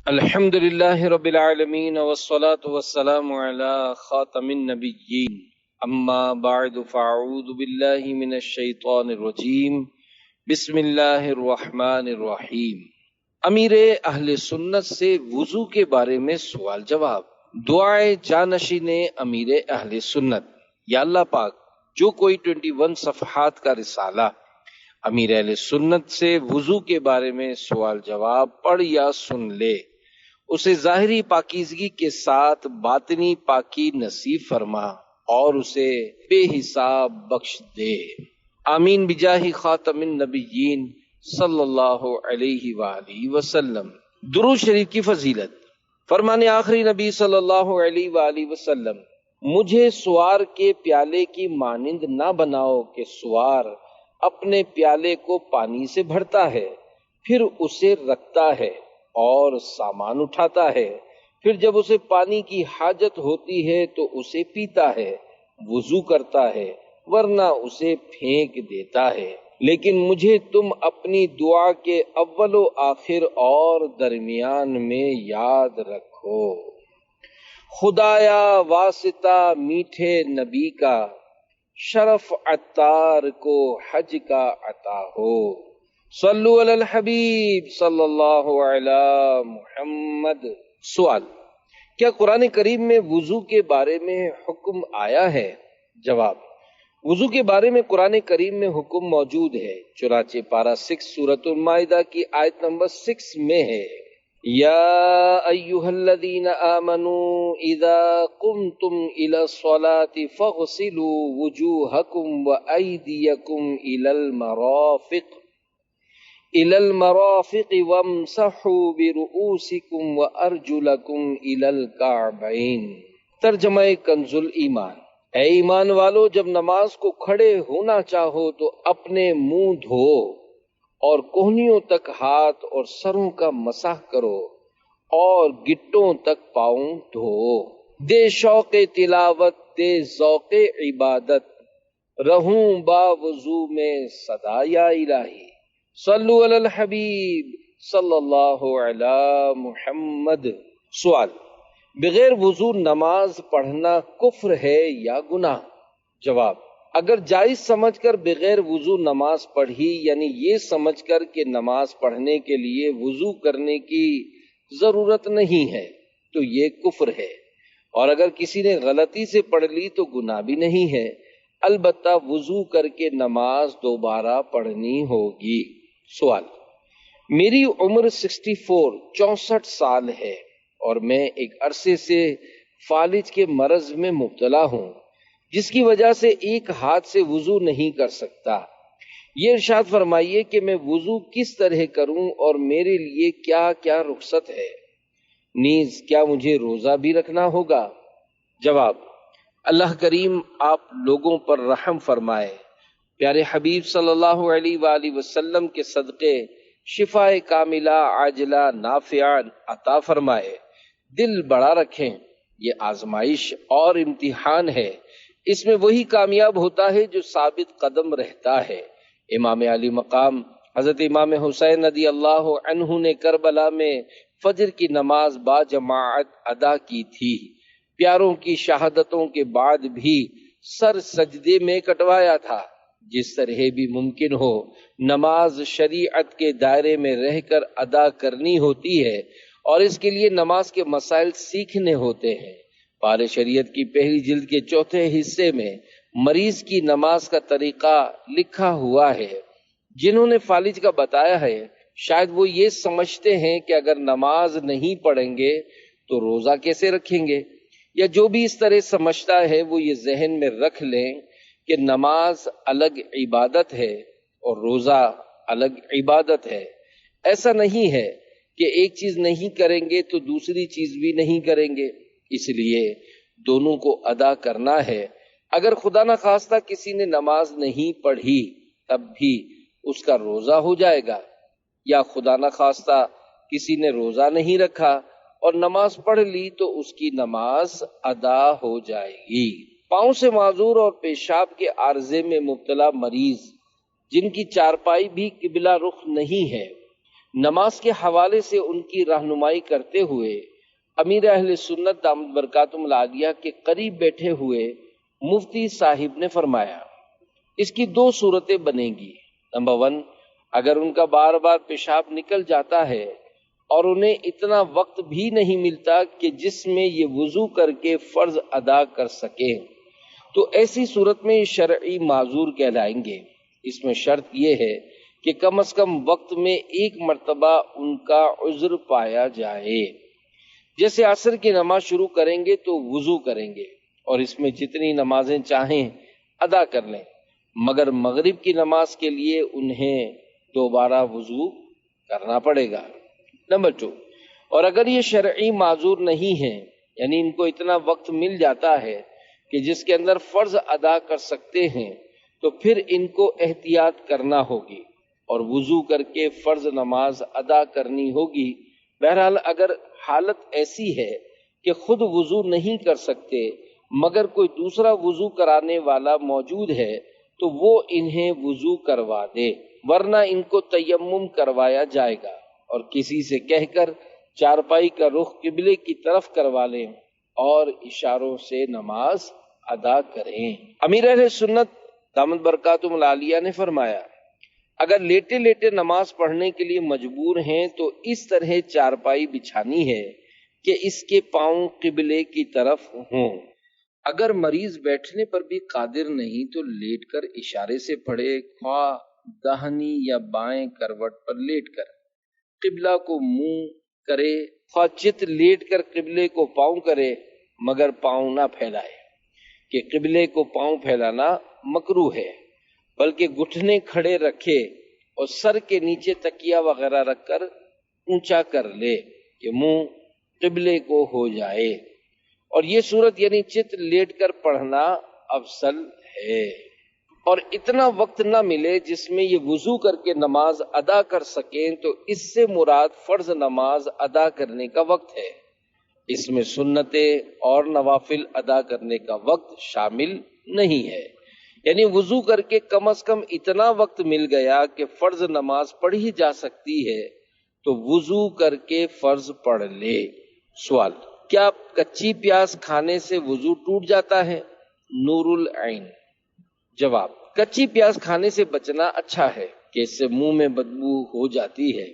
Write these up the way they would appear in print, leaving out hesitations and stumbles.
الحمد لله رب العالمين والصلاة والسلام على خاتم النبيين اما بعد فاعوذ بالله من الشیطان الرجیم بسم اللہ الرحمن الرحیم۔ امیر اہل سنت سے وضو کے بارے میں سوال جواب۔ دعائے جانشین امیر اہل سنت۔ یا اللہ پاک، جو کوئی 21 صفحات کا رسالہ امیر اہل سنت سے وضو کے بارے میں سوال جواب پڑھ یا سن لے، اسے ظاہری پاکیزگی کے ساتھ باطنی پاکی نصیب فرما اور اسے بے حساب بخش دے، آمین بجاہ خاتم النبیین صلی اللہ علیہ وآلہ وسلم۔ درود شریف کی فضیلت۔ فرمان آخری نبی صلی اللہ علیہ وآلہ وسلم، مجھے سوار کے پیالے کی مانند نہ بناؤ کہ سوار اپنے پیالے کو پانی سے بھرتا ہے، پھر اسے رکھتا ہے اور سامان اٹھاتا ہے، پھر جب اسے پانی کی حاجت ہوتی ہے تو اسے پیتا ہے، وضو کرتا ہے، ورنہ اسے پھینک دیتا ہے۔ لیکن مجھے تم اپنی دعا کے اول و آخر اور درمیان میں یاد رکھو۔ خدایا واسطہ میٹھے نبی کا، شرف عطار کو حج کا عطا ہو۔ صلو علی الحبیب صلی اللہ علی محمد۔ سوال: کیا قرآن کریم میں وضو کے بارے میں حکم آیا ہے؟ جواب: وضو کے بارے میں قرآن کریم میں حکم موجود ہے، چنانچہ پارہ 6 سورۃ المائدہ کی آیت نمبر 6 میں ہے، یا ایھا الذین آمنوا اذا قمتم الی الصلاۃ فاغسلوا وجوہکم وایدیکم الی المرافق وامسحوا برؤوسکم وارجلکم الی الکعبین۔ ترجمہ کنز الایمان۔ اے ایمان والو، جب نماز کو کھڑے ہونا چاہو تو اپنے منہ دھو اور کوہنیوں تک ہاتھ اور سروں کا مسح کرو اور گٹوں تک پاؤں دھو۔ دے شوق تلاوت، دے ذوق عبادت، رہوں با وضو میں صدا یا الہی۔ صلو علی الحبیب صلی اللہ علی محمد۔ سوال: بغیر وضو نماز پڑھنا کفر ہے یا گناہ؟ جواب: اگر جائز سمجھ کر بغیر وضو نماز پڑھی، یعنی یہ سمجھ کر کہ نماز پڑھنے کے لیے وضو کرنے کی ضرورت نہیں ہے، تو یہ کفر ہے، اور اگر کسی نے غلطی سے پڑھ لی تو گناہ بھی نہیں ہے، البتہ وضو کر کے نماز دوبارہ پڑھنی ہوگی۔ سوال: میری عمر 64 سال ہے اور میں ایک عرصے سے فالج کے مرض میں مبتلا ہوں، جس کی وجہ سے ایک ہاتھ سے وضو نہیں کر سکتا۔ یہ ارشاد فرمائیے کہ میں وضو کس طرح کروں اور میرے لیے کیا کیا رخصت ہے، نیز کیا مجھے روزہ بھی رکھنا ہوگا؟ جواب: اللہ کریم آپ لوگوں پر رحم فرمائے، پیارے حبیب صلی اللہ علیہ وآلہ وسلم کے صدقے شفاء کاملہ عاجلہ نافعہ عطا فرمائے۔ دل بڑا رکھیں، یہ آزمائش اور امتحان ہے، اس میں وہی کامیاب ہوتا ہے جو ثابت قدم رہتا ہے۔ امام علی مقام حضرت امام حسین رضی اللہ عنہ نے کربلا میں فجر کی نماز با جماعت ادا کی تھی۔ پیاروں کی شہادتوں کے بعد بھی سر سجدے میں کٹوایا تھا۔ جس طرح بھی ممکن ہو نماز شریعت کے دائرے میں رہ کر ادا کرنی ہوتی ہے، اور اس کے لیے نماز کے مسائل سیکھنے ہوتے ہیں۔ پارہ شریعت کی پہلی جلد کے 4 حصے میں مریض کی نماز کا طریقہ لکھا ہوا ہے۔ جنہوں نے فالج کا بتایا ہے، شاید وہ یہ سمجھتے ہیں کہ اگر نماز نہیں پڑھیں گے تو روزہ کیسے رکھیں گے، یا جو بھی اس طرح سمجھتا ہے وہ یہ ذہن میں رکھ لیں کہ نماز الگ عبادت ہے اور روزہ الگ عبادت ہے۔ ایسا نہیں ہے کہ ایک چیز نہیں کریں گے تو دوسری چیز بھی نہیں کریں گے، اس لیے دونوں کو ادا کرنا ہے۔ اگر خدا نخواستہ کسی نے نماز نہیں پڑھی تب بھی اس کا روزہ ہو جائے گا، یا خدا نخواستہ کسی نے روزہ نہیں رکھا اور نماز پڑھ لی تو اس کی نماز ادا ہو جائے گی۔ پاؤں سے معذور اور پیشاب کے عارضے میں مبتلا مریض جن کی چارپائی بھی قبلہ رخ نہیں ہے، نماز کے حوالے سے ان کی رہنمائی کرتے ہوئے امیر اہل سنت دامت برکاتہم العالیہ کے قریب بیٹھے ہوئے مفتی صاحب نے فرمایا اس کی دو صورتیں بنیں گی۔ نمبر 1، اگر ان کا بار بار پیشاب نکل جاتا ہے اور انہیں اتنا وقت بھی نہیں ملتا کہ جس میں یہ وضو کر کے فرض ادا کر سکیں تو ایسی صورت میں یہ شرعی معذور کہلائیں گے۔ اس میں شرط یہ ہے کہ کم از کم وقت میں ایک مرتبہ ان کا عذر پایا جائے۔ جیسے عصر کی نماز شروع کریں گے تو وضو کریں گے اور اس میں جتنی نمازیں چاہیں ادا کر لیں، مگر مغرب کی نماز کے لیے انہیں دوبارہ وضو کرنا پڑے گا۔ نمبر 2، اور اگر یہ شرعی معذور نہیں ہیں، یعنی ان کو اتنا وقت مل جاتا ہے کہ جس کے اندر فرض ادا کر سکتے ہیں تو پھر ان کو احتیاط کرنا ہوگی اور وضو کر کے فرض نماز ادا کرنی ہوگی۔ بہرحال اگر حالت ایسی ہے کہ خود وضو نہیں کر سکتے مگر کوئی دوسرا وضو کرانے والا موجود ہے تو وہ انہیں وضو کروا دے، ورنہ ان کو تیمم کروایا جائے گا اور کسی سے کہہ کر چارپائی کا رخ قبلے کی طرف کروا لیں اور اشاروں سے نماز ادا کریں۔ امیر اہل سنت دامت برکاتہم العالیہ نے فرمایا اگر لیٹے لیٹے نماز پڑھنے کے لیے مجبور ہیں تو اس طرح چارپائی بچھانی ہے کہ اس کے پاؤں قبلے کی طرف ہوں۔ اگر مریض بیٹھنے پر بھی قادر نہیں تو لیٹ کر اشارے سے پڑھے، خواہ داہنی یا بائیں کروٹ پر لیٹ کر قبلہ کو منہ کرے، خواہ چت لیٹ کر قبلے کو پاؤں کرے مگر پاؤں نہ پھیلائے، کہ قبلے کو پاؤں پھیلانا مکروہ ہے، بلکہ گھٹنے کھڑے رکھے اور سر کے نیچے تکیہ وغیرہ رکھ کر اونچا کر لے کہ منہ قبلے کو ہو جائے، اور یہ صورت یعنی چت لیٹ کر پڑھنا افضل ہے۔ اور اتنا وقت نہ ملے جس میں یہ وضو کر کے نماز ادا کر سکیں تو اس سے مراد فرض نماز ادا کرنے کا وقت ہے، اس میں سنتیں اور نوافل ادا کرنے کا وقت شامل نہیں ہے۔ یعنی وضو کر کے کم از کم اتنا وقت مل گیا کہ فرض نماز پڑھی جا سکتی ہے تو وضو کر کے فرض پڑھ لے۔ سوال، کیا کچی پیاز کھانے سے وضو ٹوٹ جاتا ہے؟ نور العین۔ جواب، کچی پیاز کھانے سے بچنا اچھا ہے کہ اس سے منہ میں بدبو ہو جاتی ہے،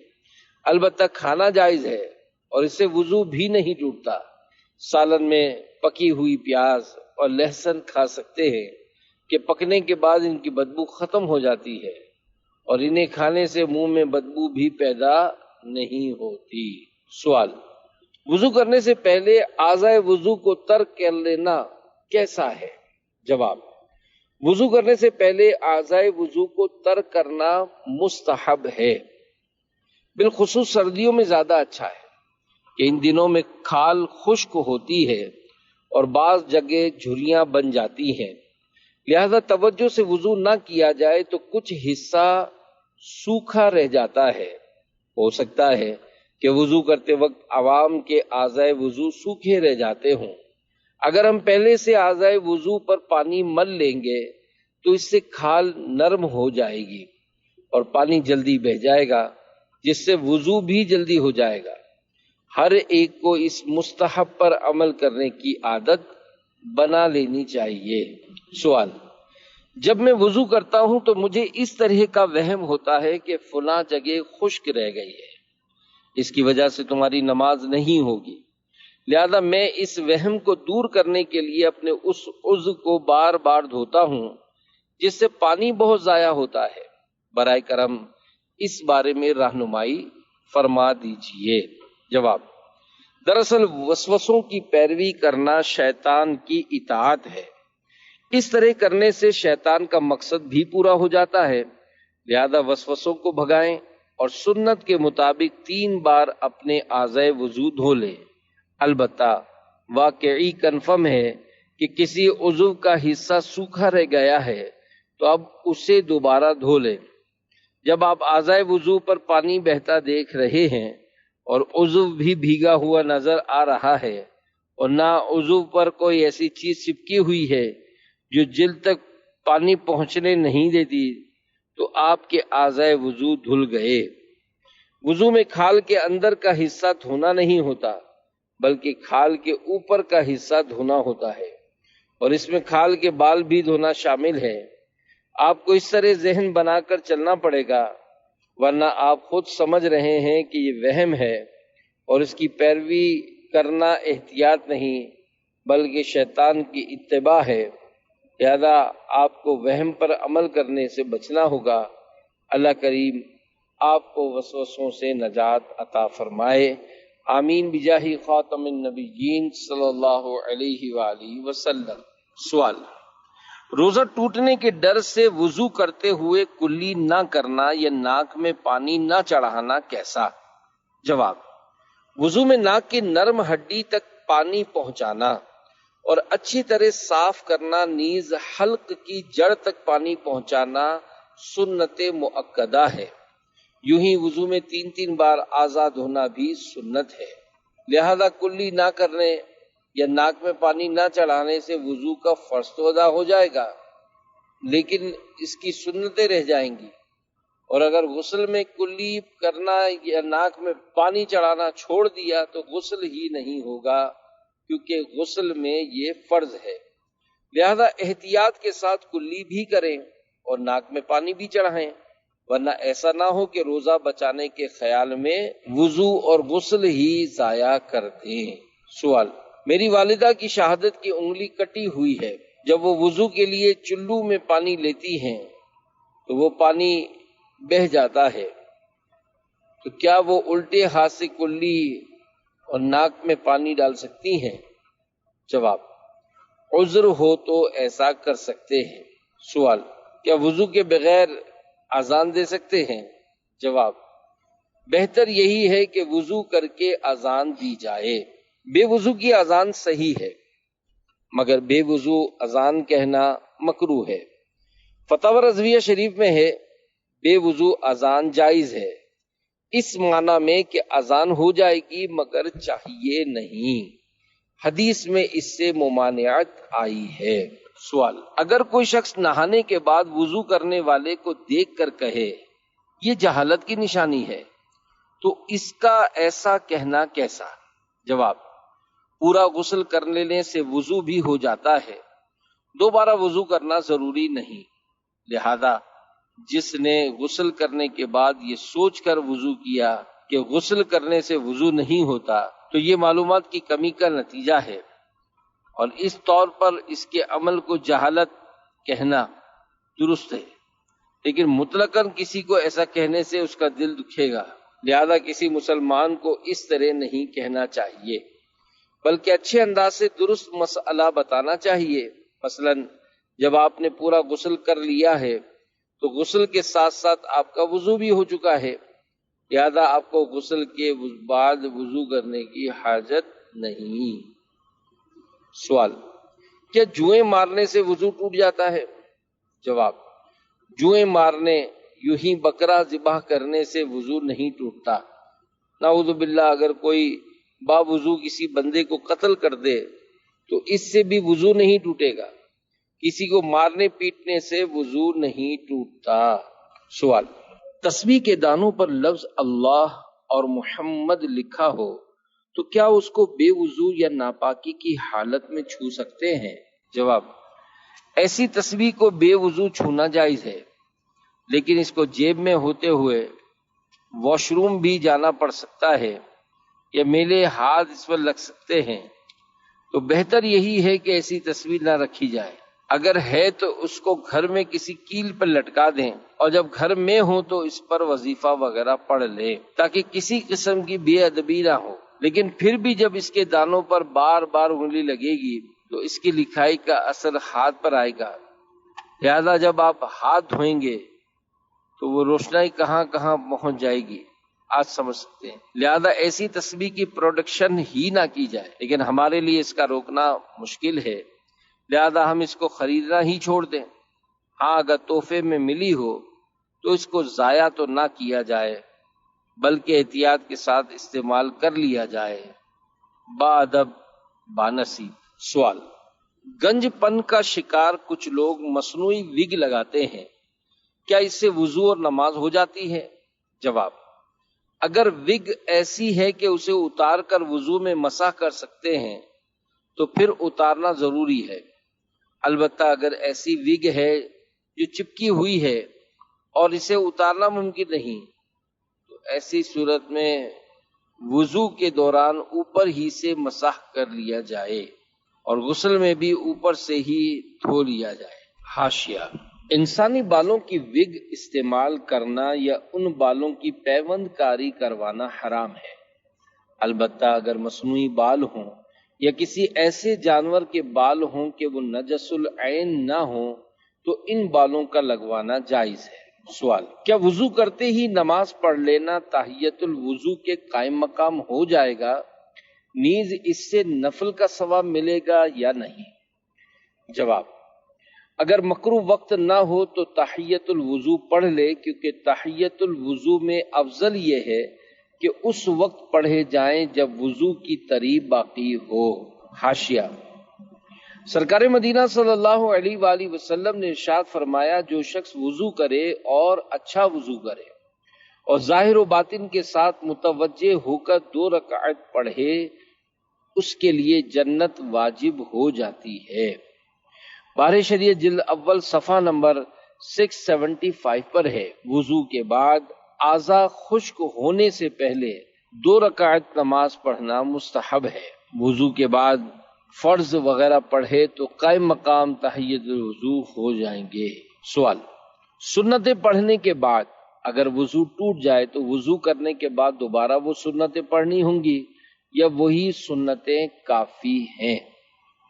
البتہ کھانا جائز ہے اور اس سے وضو بھی نہیں ٹوٹتا۔ سالن میں پکی ہوئی پیاز اور لہسن کھا سکتے ہیں کہ پکنے کے بعد ان کی بدبو ختم ہو جاتی ہے اور انہیں کھانے سے منہ میں بدبو بھی پیدا نہیں ہوتی۔ سوال، وضو کرنے سے پہلے اعضائے وضو کو ترک کر لینا کیسا ہے؟ جواب، وضو کرنے سے پہلے اعضائے وضو کو ترک کرنا مستحب ہے، بالخصوص سردیوں میں زیادہ اچھا ہے کہ ان دنوں میں کھال خشک ہوتی ہے اور بعض جگہ جھریاں بن جاتی ہیں، لہذا توجہ سے وضو نہ کیا جائے تو کچھ حصہ سوکھا رہ جاتا ہے۔ ہو سکتا ہے کہ وضو کرتے وقت عوام کے اعضائے وضو سوکھے رہ جاتے ہوں، اگر ہم پہلے سے اعضائے وضو پر پانی مل لیں گے تو اس سے کھال نرم ہو جائے گی اور پانی جلدی بہہ جائے گا جس سے وضو بھی جلدی ہو جائے گا۔ ہر ایک کو اس مستحب پر عمل کرنے کی عادت بنا لینی چاہیے۔ سوال، جب میں وضو کرتا ہوں تو مجھے اس طرح کا وہم ہوتا ہے کہ فلاں جگہ خشک رہ گئی ہے، اس کی وجہ سے تمہاری نماز نہیں ہوگی، لہذا میں اس وہم کو دور کرنے کے لیے اپنے اس عضو کو بار بار دھوتا ہوں جس سے پانی بہت ضائع ہوتا ہے، برائے کرم اس بارے میں رہنمائی فرما دیجیے۔ جواب، دراصل وسوسوں کی پیروی کرنا شیطان کی اطاعت ہے، اس طرح کرنے سے شیطان کا مقصد بھی پورا ہو جاتا ہے، لہذا وسوسوں کو بھگائیں اور سنت کے مطابق 3 بار اپنے اعضائے وضو دھو لیں۔ البتہ واقعی کنفرم ہے کہ کسی عضو کا حصہ سوکھا رہ گیا ہے تو اب اسے دوبارہ دھو لیں۔ جب آپ اعضائے وضو پر پانی بہتا دیکھ رہے ہیں اور عضو بھی بھیگا ہوا نظر آ رہا ہے اور نہ عضو پر کوئی ایسی چیز چپکی ہوئی ہے جو جلد تک پانی پہنچنے نہیں دیتی تو آپ کے اعضائے وضو دھل گئے۔ وضو میں کھال کے اندر کا حصہ دھونا نہیں ہوتا بلکہ کھال کے اوپر کا حصہ دھونا ہوتا ہے، اور اس میں کھال کے بال بھی دھونا شامل ہے۔ آپ کو اس طرح ذہن بنا کر چلنا پڑے گا، ورنہ آپ خود سمجھ رہے ہیں کہ یہ وہم ہے اور اس کی پیروی کرنا احتیاط نہیں بلکہ شیطان کی اتباع ہے۔ لہذا آپ کو وہم پر عمل کرنے سے بچنا ہوگا۔ اللہ کریم آپ کو وسوسوں سے نجات عطا فرمائے، آمین بجاہ خاتم النبیین صلی اللہ علیہ وآلہ وسلم۔ سوال: روزہ ٹوٹنے کے ڈر سے وضو کرتے ہوئے کلی نہ کرنا یا ناک میں پانی نہ چڑھانا کیسا؟ جواب: وضو میں ناک کی نرم ہڈی تک پانی پہنچانا اور اچھی طرح صاف کرنا نیز حلق کی جڑ تک پانی پہنچانا سنت مؤکدہ ہے۔ یوں ہی وضو میں 3 بار اعضاء دھونا بھی سنت ہے۔ لہذا کلی نہ کرنے یا ناک میں پانی نہ چڑھانے سے وضو کا فرض تو ادا ہو جائے گا لیکن اس کی سنتیں رہ جائیں گی، اور اگر غسل میں کلی کرنا یا ناک میں پانی چڑھانا چھوڑ دیا تو غسل ہی نہیں ہوگا، کیونکہ غسل میں یہ فرض ہے۔ لہذا احتیاط کے ساتھ کلی بھی کریں اور ناک میں پانی بھی چڑھائیں، ورنہ ایسا نہ ہو کہ روزہ بچانے کے خیال میں وضو اور غسل ہی ضائع کر دیں۔ سوال: میری والدہ کی شہادت کی انگلی کٹی ہوئی ہے، جب وہ وضو کے لیے چلو میں پانی لیتی ہیں تو وہ پانی بہہ جاتا ہے، تو کیا وہ الٹے ہاتھ سے کلی اور ناک میں پانی ڈال سکتی ہیں؟ جواب: عذر ہو تو ایسا کر سکتے ہیں۔ سوال: کیا وضو کے بغیر اذان دے سکتے ہیں؟ جواب: بہتر یہی ہے کہ وضو کر کے اذان دی جائے۔ بے وضو کی اذان صحیح ہے مگر بے وضو اذان کہنا مکروہ ہے۔ فتاوی رضویہ شریف میں ہے بے وضو اذان جائز ہے، اس معنی میں کہ اذان ہو جائے گی مگر چاہیے نہیں، حدیث میں اس سے ممانعت آئی ہے۔ سوال: اگر کوئی شخص نہانے کے بعد وضو کرنے والے کو دیکھ کر کہے یہ جہالت کی نشانی ہے تو اس کا ایسا کہنا کیسا؟ جواب: پورا غسل کر لینے سے وضو بھی ہو جاتا ہے، دوبارہ وضو کرنا ضروری نہیں، لہذا جس نے غسل کرنے کے بعد یہ سوچ کر وضو کیا کہ غسل کرنے سے وضو نہیں ہوتا تو یہ معلومات کی کمی کا نتیجہ ہے، اور اس طور پر اس کے عمل کو جہالت کہنا درست ہے، لیکن مطلقاً کسی کو ایسا کہنے سے اس کا دل دکھے گا، لہذا کسی مسلمان کو اس طرح نہیں کہنا چاہیے بلکہ اچھے انداز سے درست مسئلہ بتانا چاہیے۔ مثلا جب آپ نے پورا غسل کر لیا ہے تو غسل کے ساتھ ساتھ آپ کا وضو بھی ہو چکا ہے، لہذا آپ کو غسل کے بعد وضو کرنے کی حاجت نہیں۔ سوال: کیا جوئیں مارنے سے وضو ٹوٹ جاتا ہے؟ جواب: جوئیں مارنے یوں ہی بکرا ذبح کرنے سے وضو نہیں ٹوٹتا۔ نعوذ باللہ، اگر کوئی باوضو کسی بندے کو قتل کر دے تو اس سے بھی وضو نہیں ٹوٹے گا، کسی کو مارنے پیٹنے سے وضو نہیں ٹوٹتا۔ سوال: تسبیح کے دانوں پر لفظ اللہ اور محمد لکھا ہو تو کیا اس کو بے وضو یا ناپاکی کی حالت میں چھو سکتے ہیں؟ جواب: ایسی تسبیح کو بے وضو چھونا جائز ہے، لیکن اس کو جیب میں ہوتے ہوئے واش روم بھی جانا پڑ سکتا ہے یا میلے ہاتھ اس پر لگ سکتے ہیں، تو بہتر یہی ہے کہ ایسی تصویر نہ رکھی جائے۔ اگر ہے تو اس کو گھر میں کسی کیل پر لٹکا دیں، اور جب گھر میں ہو تو اس پر وظیفہ وغیرہ پڑھ لیں تاکہ کسی قسم کی بے ادبی نہ ہو۔ لیکن پھر بھی جب اس کے دانوں پر بار بار انگلی لگے گی تو اس کی لکھائی کا اثر ہاتھ پر آئے گا، لہذا جب آپ ہاتھ دھوئیں گے تو وہ روشنائی کہاں کہاں پہنچ جائے گی، آج سمجھ سکتے ہیں۔ لہذا ایسی تسبیح کی پروڈکشن ہی نہ کی جائے، لیکن ہمارے لیے اس کا روکنا مشکل ہے، لہذا ہم اس کو خریدنا ہی چھوڑ دیں۔ ہاں، اگر تحفے میں ملی ہو تو اس کو ضائع تو نہ کیا جائے بلکہ احتیاط کے ساتھ استعمال کر لیا جائے، بادب بانصیب۔ سوال: گنج پن کا شکار کچھ لوگ مصنوعی وگ لگاتے ہیں، کیا اس سے وضو اور نماز ہو جاتی ہے؟ جواب: اگر وگ ایسی ہے کہ اسے اتار کر وضو میں مسح کر سکتے ہیں تو پھر اتارنا ضروری ہے۔ البتہ اگر ایسی وگ ہے جو چپکی ہوئی ہے اور اسے اتارنا ممکن نہیں تو ایسی صورت میں وضو کے دوران اوپر ہی سے مسح کر لیا جائے اور غسل میں بھی اوپر سے ہی دھو لیا جائے۔ حاشیہ: انسانی بالوں کی وگ استعمال کرنا یا ان بالوں کی پیوند کاری کروانا حرام ہے، البتہ اگر مصنوعی بال ہوں یا کسی ایسے جانور کے بال ہوں کہ وہ نجس العین نہ ہوں تو ان بالوں کا لگوانا جائز ہے۔ سوال: کیا وضو کرتے ہی نماز پڑھ لینا تحیت الوضو کے قائم مقام ہو جائے گا، نیز اس سے نفل کا ثواب ملے گا یا نہیں؟ جواب: اگر مکروہ وقت نہ ہو تو تحیت الوضو پڑھ لے، کیونکہ تحیت الوضو میں افضل یہ ہے کہ اس وقت پڑھے جائیں جب وضو کی تری باقی ہو۔ حاشیہ: سرکار مدینہ صلی اللہ علیہ وآلہ وسلم نے ارشاد فرمایا، جو شخص وضو کرے اور اچھا وضو کرے اور ظاہر و باطن کے ساتھ متوجہ ہو کر 2 رکعت پڑھے اس کے لیے جنت واجب ہو جاتی ہے۔ بارہ شریعت جلد اول صفحہ نمبر 675 پر ہے۔ وضو کے بعد اعضاء خشک ہونے سے پہلے 2 رکعت نماز پڑھنا مستحب ہے۔ وضو کے بعد فرض وغیرہ پڑھے تو قائم مقام تحیت الوضو ہو جائیں گے۔ سوال: سنتیں پڑھنے کے بعد اگر وضو ٹوٹ جائے تو وضو کرنے کے بعد دوبارہ وہ سنتیں پڑھنی ہوں گی یا وہی سنتیں کافی ہیں؟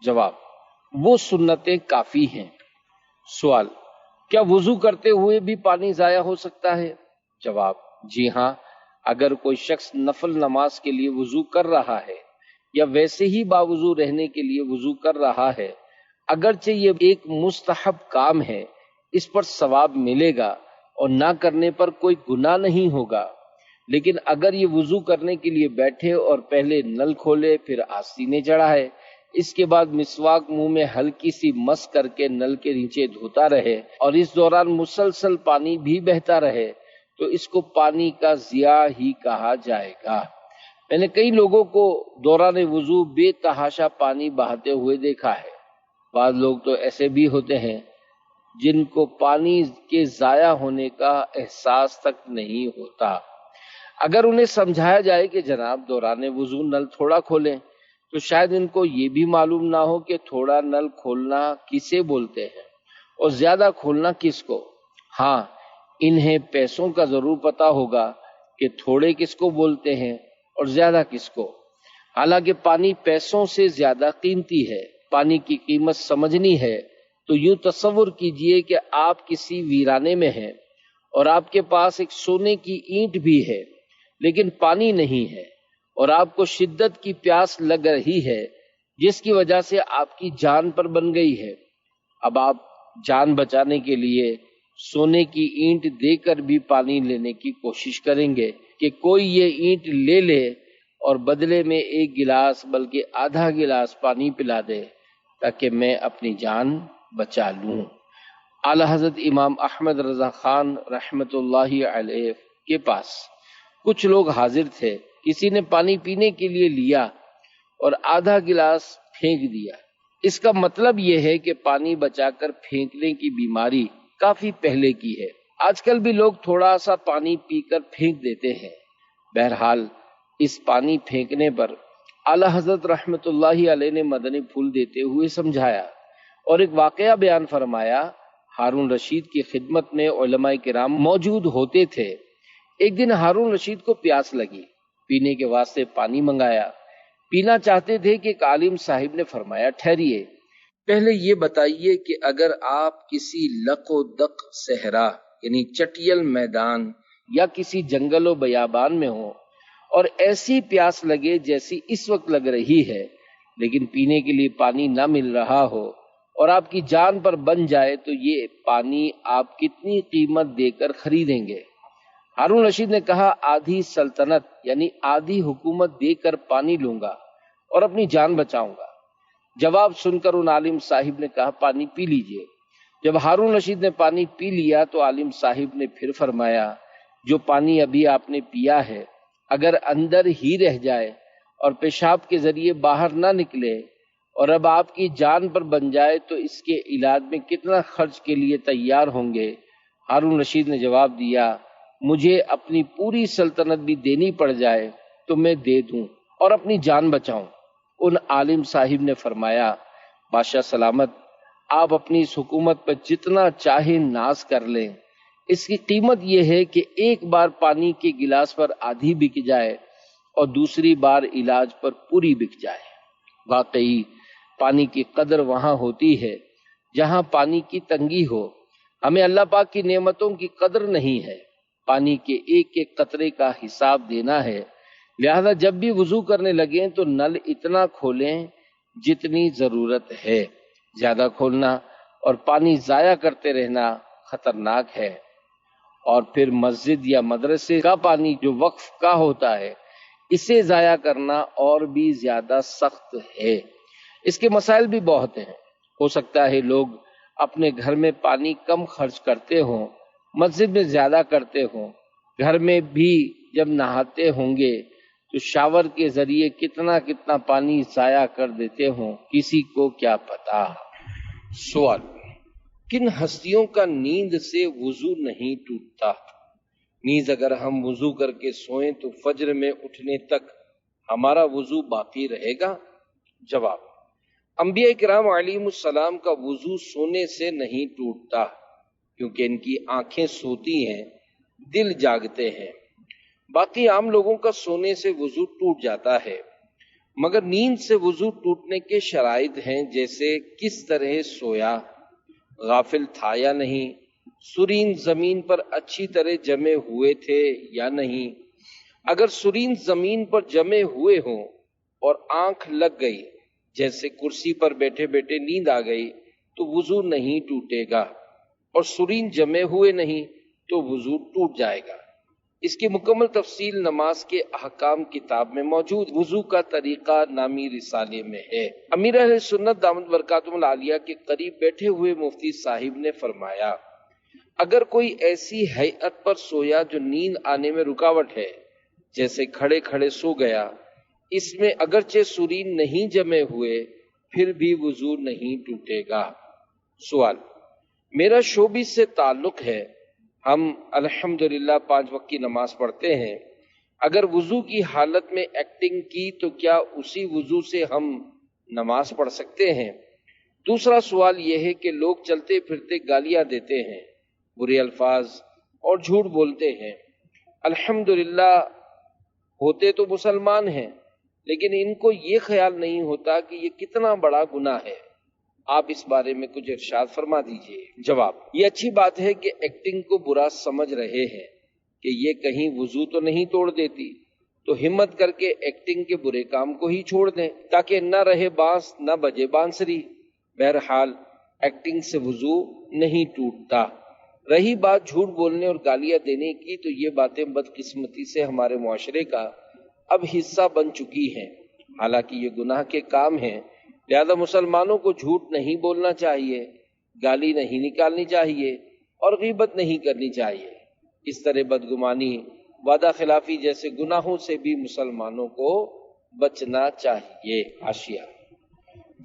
جواب: وہ سنتیں کافی ہیں۔ سوال: کیا وضو کرتے ہوئے بھی پانی ضائع ہو سکتا ہے؟ جواب: جی ہاں، اگر کوئی شخص نفل نماز کے لیے وضو کر رہا ہے یا ویسے ہی باوضو رہنے کے لیے وضو کر رہا ہے، اگرچہ یہ ایک مستحب کام ہے، اس پر ثواب ملے گا اور نہ کرنے پر کوئی گناہ نہیں ہوگا، لیکن اگر یہ وضو کرنے کے لیے بیٹھے اور پہلے نل کھولے پھر آستینے چڑھائے، اس کے بعد مسواک منہ میں ہلکی سی مس کر کے نل کے نیچے دھوتا رہے اور اس دوران مسلسل پانی بھی بہتا رہے تو اس کو پانی کا ضیاع ہی کہا جائے گا۔ میں نے کئی لوگوں کو دوران وضو بے تحاشا پانی بہاتے ہوئے دیکھا ہے۔ بعض لوگ تو ایسے بھی ہوتے ہیں جن کو پانی کے ضائع ہونے کا احساس تک نہیں ہوتا۔ اگر انہیں سمجھایا جائے کہ جناب دوران وضو نل تھوڑا کھولیں تو شاید ان کو یہ بھی معلوم نہ ہو کہ تھوڑا نل کھولنا کسے بولتے ہیں اور زیادہ کھولنا کس کو۔ ہاں، انہیں پیسوں کا ضرور پتا ہوگا کہ تھوڑے کس کو بولتے ہیں اور زیادہ کس کو۔ حالانکہ پانی پیسوں سے زیادہ قیمتی ہے۔ پانی کی قیمت سمجھنی ہے تو یوں تصور کیجئے کہ آپ کسی ویرانے میں ہیں اور آپ کے پاس ایک سونے کی اینٹ بھی ہے لیکن پانی نہیں ہے اور آپ کو شدت کی پیاس لگ رہی ہے جس کی وجہ سے آپ کی جان پر بن گئی ہے۔ اب آپ جان بچانے کے لیے سونے کی اینٹ دے کر بھی پانی لینے کی کوشش کریں گے کہ کوئی یہ اینٹ لے لے اور بدلے میں 1 گلاس بلکہ آدھا گلاس پانی پلا دے تاکہ میں اپنی جان بچا لوں۔ اعلی حضرت امام احمد رضا خان رحمت اللہ علیہ کے پاس کچھ لوگ حاضر تھے۔ کسی نے پانی پینے کے لیے لیا اور آدھا گلاس پھینک دیا۔ اس کا مطلب یہ ہے کہ پانی بچا کر پھینکنے کی بیماری کافی پہلے کی ہے۔ آج کل بھی لوگ تھوڑا سا پانی پی کر پھینک دیتے ہیں۔ بہرحال اس پانی پھینکنے پر اعلی حضرت رحمت اللہ علیہ نے مدنی پھول دیتے ہوئے سمجھایا اور ایک واقعہ بیان فرمایا۔ ہارون رشید کی خدمت میں علماء کرام موجود ہوتے تھے۔ ایک دن ہارون رشید کو پیاس لگی، پینے کے واسطے پانی منگایا۔ پینا چاہتے تھے کہ ایک عالم صاحب نے فرمایا، ٹھہریے، پہلے یہ بتائیے کہ اگر آپ کسی لق و دق صحرا یعنی چٹیل میدان یا کسی جنگل و بیابان میں ہوں اور ایسی پیاس لگے جیسی اس وقت لگ رہی ہے لیکن پینے کے لیے پانی نہ مل رہا ہو اور آپ کی جان پر بن جائے تو یہ پانی آپ کتنی قیمت دے کر خریدیں گے؟ ہارون رشید نے کہا، آدھی سلطنت یعنی آدھی حکومت دے کر پانی لوں گا اور اپنی جان بچاؤں گا۔ جواب سن کر ان عالم صاحب نے کہا، پانی پی لیجئے۔ جب ہارون رشید نے پانی پی لیا تو عالم صاحب نے پھر فرمایا، جو پانی ابھی آپ نے پیا ہے اگر اندر ہی رہ جائے اور پیشاب کے ذریعے باہر نہ نکلے اور اب آپ کی جان پر بن جائے تو اس کے علاج میں کتنا خرچ کے لیے تیار ہوں گے؟ ہارون رشید نے جواب دیا، مجھے اپنی پوری سلطنت بھی دینی پڑ جائے تو میں دے دوں اور اپنی جان بچاؤں۔ ان عالم صاحب نے فرمایا، بادشاہ سلامت، آپ اپنی اس حکومت پر جتنا چاہے ناز کر لیں، اس کی قیمت یہ ہے کہ ایک بار پانی کے گلاس پر آدھی بک جائے اور دوسری بار علاج پر پوری بک جائے۔ واقعی پانی کی قدر وہاں ہوتی ہے جہاں پانی کی تنگی ہو۔ ہمیں اللہ پاک کی نعمتوں کی قدر نہیں ہے، پانی کے ایک ایک قطرے کا حساب دینا ہے۔ لہذا جب بھی وضو کرنے لگیں تو نل اتنا کھولیں جتنی ضرورت ہے، زیادہ کھولنا اور پانی ضائع کرتے رہنا خطرناک ہے۔ اور پھر مسجد یا مدرسے کا پانی جو وقف کا ہوتا ہے، اسے ضائع کرنا اور بھی زیادہ سخت ہے۔ اس کے مسائل بھی بہت ہیں۔ ہو سکتا ہے لوگ اپنے گھر میں پانی کم خرچ کرتے ہوں، مسجد میں زیادہ کرتے ہوں، گھر میں بھی جب نہاتے ہوں گے تو شاور کے ذریعے کتنا پانی ضائع کر دیتے ہوں، کسی کو کیا پتا۔ سوال، کن ہستیوں کا نیند سے وضو نہیں ٹوٹتا؟ نیز اگر ہم وضو کر کے سوئیں تو فجر میں اٹھنے تک ہمارا وضو باقی رہے گا؟ جواب، انبیاء کرام علیہم السلام کا وضو سونے سے نہیں ٹوٹتا، کیونکہ ان کی آنکھیں سوتی ہیں، دل جاگتے ہیں۔ باقی عام لوگوں کا سونے سے وضو ٹوٹ جاتا ہے، مگر نیند سے وضو ٹوٹنے کے شرائط ہیں، جیسے کس طرح سویا، غافل تھا یا نہیں، سرین زمین پر اچھی طرح جمے ہوئے تھے یا نہیں۔ اگر سرین زمین پر جمے ہوئے ہوں اور آنکھ لگ گئی، جیسے کرسی پر بیٹھے بیٹھے نیند آ گئی، تو وضو نہیں ٹوٹے گا، اور سرین جمے ہوئے نہیں تو وضو ٹوٹ جائے گا۔ اس کی مکمل تفصیل نماز کے احکام کتاب میں موجود وضو کا طریقہ نامی رسالے میں ہے۔ امیر اہل سنت دامت برکاتہم العالیہ کے قریب بیٹھے ہوئے مفتی صاحب نے فرمایا، اگر کوئی ایسی ہیئت پر سویا جو نیند آنے میں رکاوٹ ہے، جیسے کھڑے کھڑے سو گیا، اس میں اگرچہ سرین نہیں جمے ہوئے پھر بھی وضو نہیں ٹوٹے گا۔ سوال، میرا شوبز سے تعلق ہے، ہم الحمدللہ 5 وقت کی نماز پڑھتے ہیں، اگر وضو کی حالت میں ایکٹنگ کی تو کیا اسی وضو سے ہم نماز پڑھ سکتے ہیں؟ دوسرا سوال یہ ہے کہ لوگ چلتے پھرتے گالیاں دیتے ہیں، برے الفاظ اور جھوٹ بولتے ہیں۔ الحمدللہ ہوتے تو مسلمان ہیں، لیکن ان کو یہ خیال نہیں ہوتا کہ یہ کتنا بڑا گناہ ہے۔ آپ اس بارے میں کچھ ارشاد فرما دیجئے۔ جواب، یہ اچھی بات ہے کہ ایکٹنگ کو برا سمجھ رہے ہیں کہ یہ کہیں وضو تو نہیں توڑ دیتی، تو ہمت کر کے ایکٹنگ کے برے کام کو ہی چھوڑ دیں تاکہ نہ رہے بانس نہ بجے بانسری۔ بہرحال ایکٹنگ سے وضو نہیں ٹوٹتا۔ رہی بات جھوٹ بولنے اور گالیاں دینے کی، تو یہ باتیں بدقسمتی سے ہمارے معاشرے کا اب حصہ بن چکی ہیں، حالانکہ یہ گناہ کے کام ہیں۔ لہذا مسلمانوں کو جھوٹ نہیں بولنا چاہیے، گالی نہیں نکالنی چاہیے اور غیبت نہیں کرنی چاہیے۔ اس طرح بدگمانی، وعدہ خلافی جیسے گناہوں سے بھی مسلمانوں کو بچنا چاہیے۔ حاشیہ،